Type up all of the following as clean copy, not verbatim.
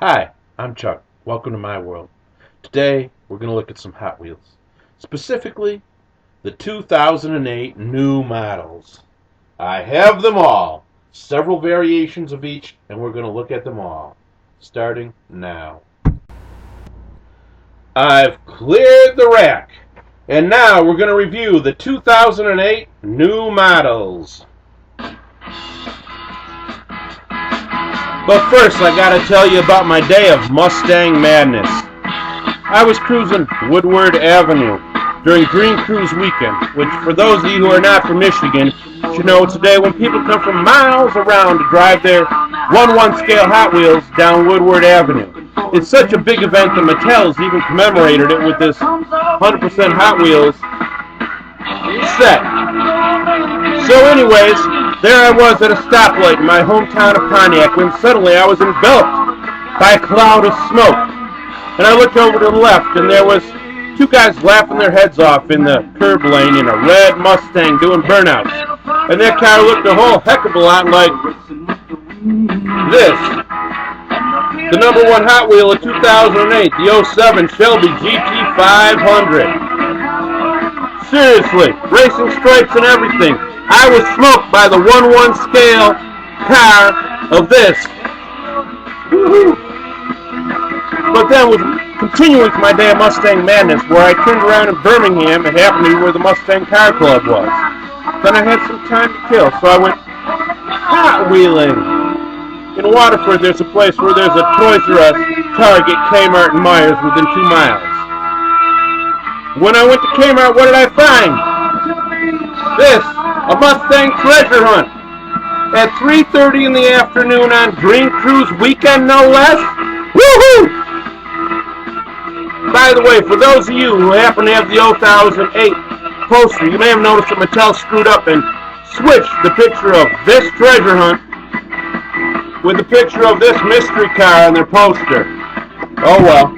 Hi, I'm Chuck. Welcome to my world. Today, we're going to look at some Hot Wheels. Specifically, the 2008 new models. I have them all. Several variations of each, and we're going to look at them all. Starting now. I've cleared the rack. And now we're going to review the 2008 new models. But first, I gotta tell you about my day of Mustang madness. I was cruising Woodward Avenue during Green Cruise weekend, which for those of you who are not from Michigan should know it's a day when people come from miles around to drive their 1/1 scale Hot Wheels down Woodward Avenue. It's such a big event that Mattel's even commemorated it with this 100% Hot Wheels set. So anyways, there I was at a stoplight in my hometown of Pontiac when suddenly I was enveloped by a cloud of smoke. And I looked over to the left and there was two guys laughing their heads off in the curb lane in a red Mustang doing burnouts. And their car looked a whole heck of a lot like this. The number one Hot Wheel of 2008, the 07 Shelby GT500. Seriously, racing stripes and everything. I was smoked by the 1/1 scale car of this. Woo-hoo. But then was continuing to my day of Mustang madness where I turned around in Birmingham and happened to be where the Mustang Car Club was. Then I had some time to kill, so I went Hot Wheeling. In Waterford, there's a place where there's a Toys R Us, Target, Kmart, and Myers within 2 miles. When I went to Kmart, what did I find? This, a Mustang treasure hunt. At 3:30 in the afternoon on Green Cruise weekend, no less. Woohoo! By the way, for those of you who happen to have the 2008 poster, you may have noticed that Mattel screwed up and switched the picture of this treasure hunt with the picture of this mystery car on their poster. Oh well.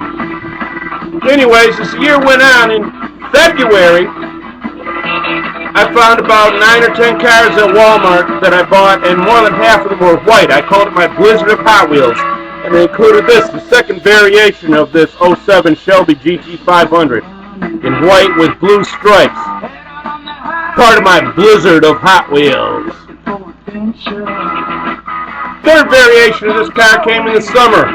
Anyways, as the year went on, in February, I found about 9 or 10 cars at Walmart that I bought, and more than half of them were white. I called it my Blizzard of Hot Wheels, and it included this, the second variation of this 07 Shelby GT500, in white with blue stripes. Part of my Blizzard of Hot Wheels. Third variation of this car came in the summer.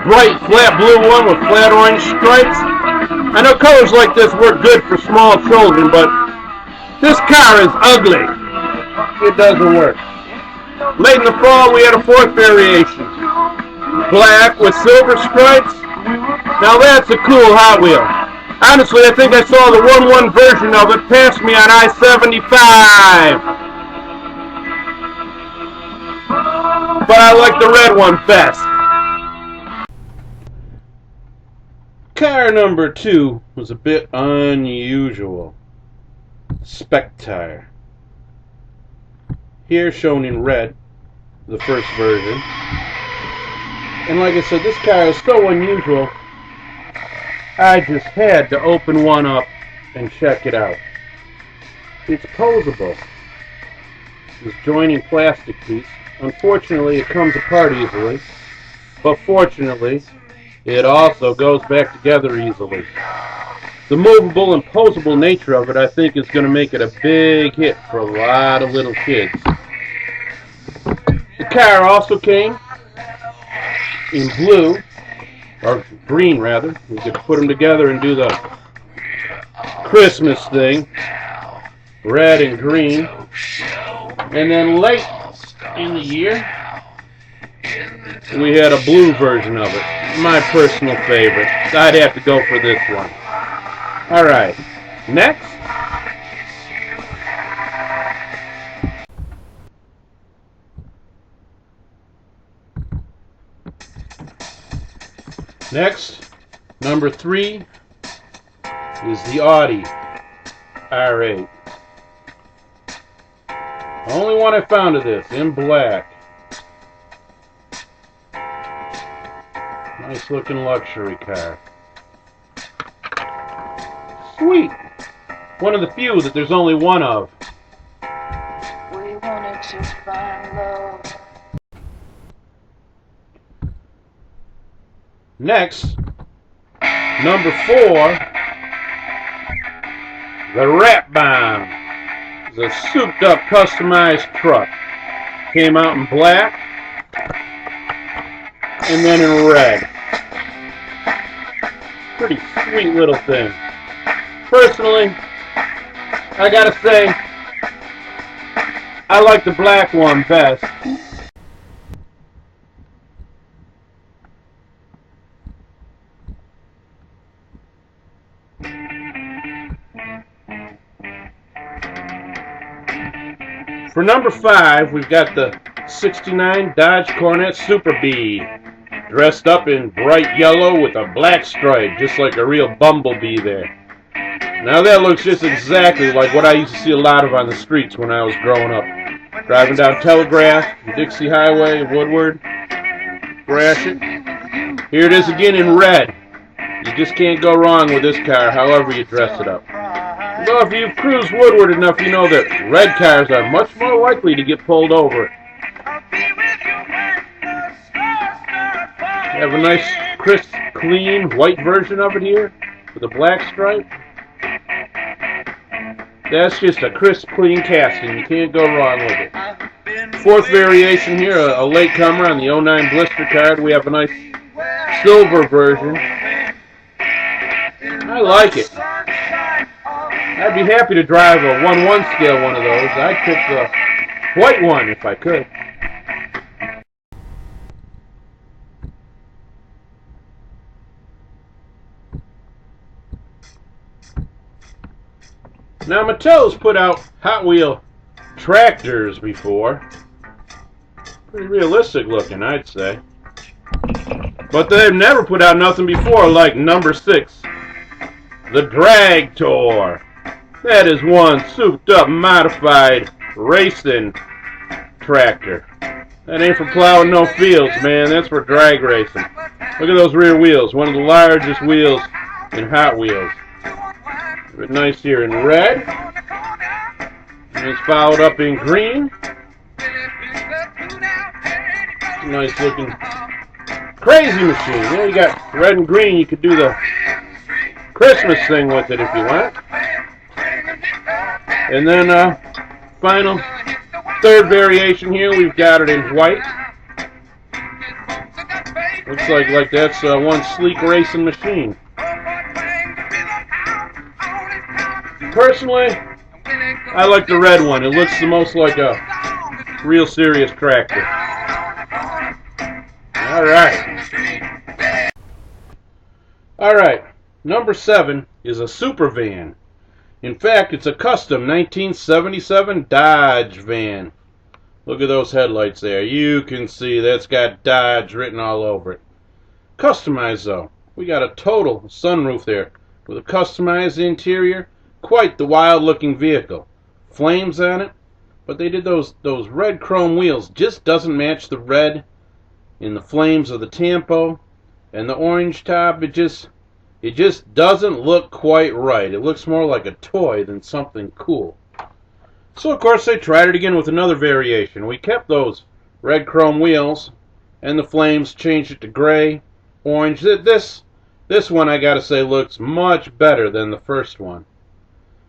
Bright flat blue one with flat orange stripes. I know colors like this work good for small children, but this car is ugly. It doesn't work. Late in the fall, we had a fourth variation. Black with silver stripes. Now that's a cool Hot Wheel. Honestly, I think I saw the 1/1 version of it pass me on I-75. But I like the red one best. Car number 2 was a bit unusual. Spectre. Here shown in red, the first version. And like I said, this car is so unusual, I just had to open one up and check it out. It's posable. This joining plastic piece. Unfortunately, it comes apart easily, but fortunately, it also goes back together easily. The movable and posable nature of it, I think, is going to make it a big hit for a lot of little kids. The car also came in blue, or green rather. We could put them together and do the Christmas thing. Red and green. And then late in the year, we had a blue version of it. My personal favorite. I'd have to go for this one. Alright, next. Next, number 3 is the Audi R8. Only one I found of this, in black. Nice looking luxury car. Sweet! One of the few that there's only one of. We wanted to find love. Next, number 4, the Rat Bomb. It's a souped up customized truck. Came out in black and then in red. Pretty sweet little thing. Personally, I gotta say, I like the black one best. For number 5, we've got the 69 Dodge Coronet Super Bee, dressed up in bright yellow with a black stripe, just like a real bumblebee there. Now that looks just exactly like what I used to see a lot of on the streets when I was growing up. Driving down Telegraph, Dixie Highway, Woodward, Gratiot. Here it is again in red. You just can't go wrong with this car, however you dress it up. Well, if you've cruised Woodward enough, you know that red cars are much more likely to get pulled over. You have a nice, crisp, clean, white version of it here with a black stripe. That's just a crisp, clean casting. You can't go wrong with it. 4th variation here, a latecomer on the 09 blister card. We have a nice silver version. I like it. I'd be happy to drive a 1/1 scale one of those. I'd pick the white one if I could. Now Mattel's put out Hot Wheel tractors before. Pretty realistic looking, I'd say. But they've never put out nothing before like number 6, the Dragtor. That is one souped up, modified racing tractor. That ain't for plowing no fields, man. That's for drag racing. Look at those rear wheels. One of the largest wheels in Hot Wheels. But nice here in red. And it's followed up in green. Nice looking crazy machine. There you got red and green. You could do the Christmas thing with it if you want. And then final 3rd variation here, we've got it in white. Looks like that's one sleek racing machine. Personally, I like the red one. It looks the most like a real serious tractor. Alright, number 7 is a super van. In fact, it's a custom 1977 Dodge van. Look at those headlights there. You can see that's got Dodge written all over it. Customized though. We got a total sunroof there with a customized interior. Quite the wild looking vehicle. Flames on it, but they did those red chrome wheels. Just doesn't match the red in the flames of the Tampo and the orange top. It just doesn't look quite right. It looks more like a toy than something cool. So of course they tried it again with another variation. We kept those red chrome wheels and the flames, changed it to gray, orange. This one I gotta say looks much better than the first one.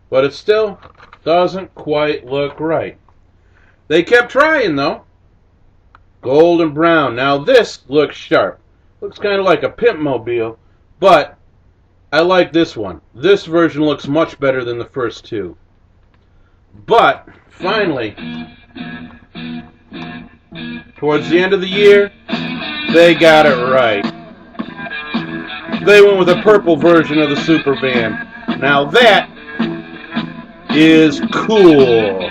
But it still doesn't quite look right. They kept trying though. Gold and brown. Now this looks sharp. Looks kind of like a pimp mobile, but I like this one. This version looks much better than the first two. But finally, towards the end of the year, they got it right. They went with a purple version of the Super Van. Now that is cool.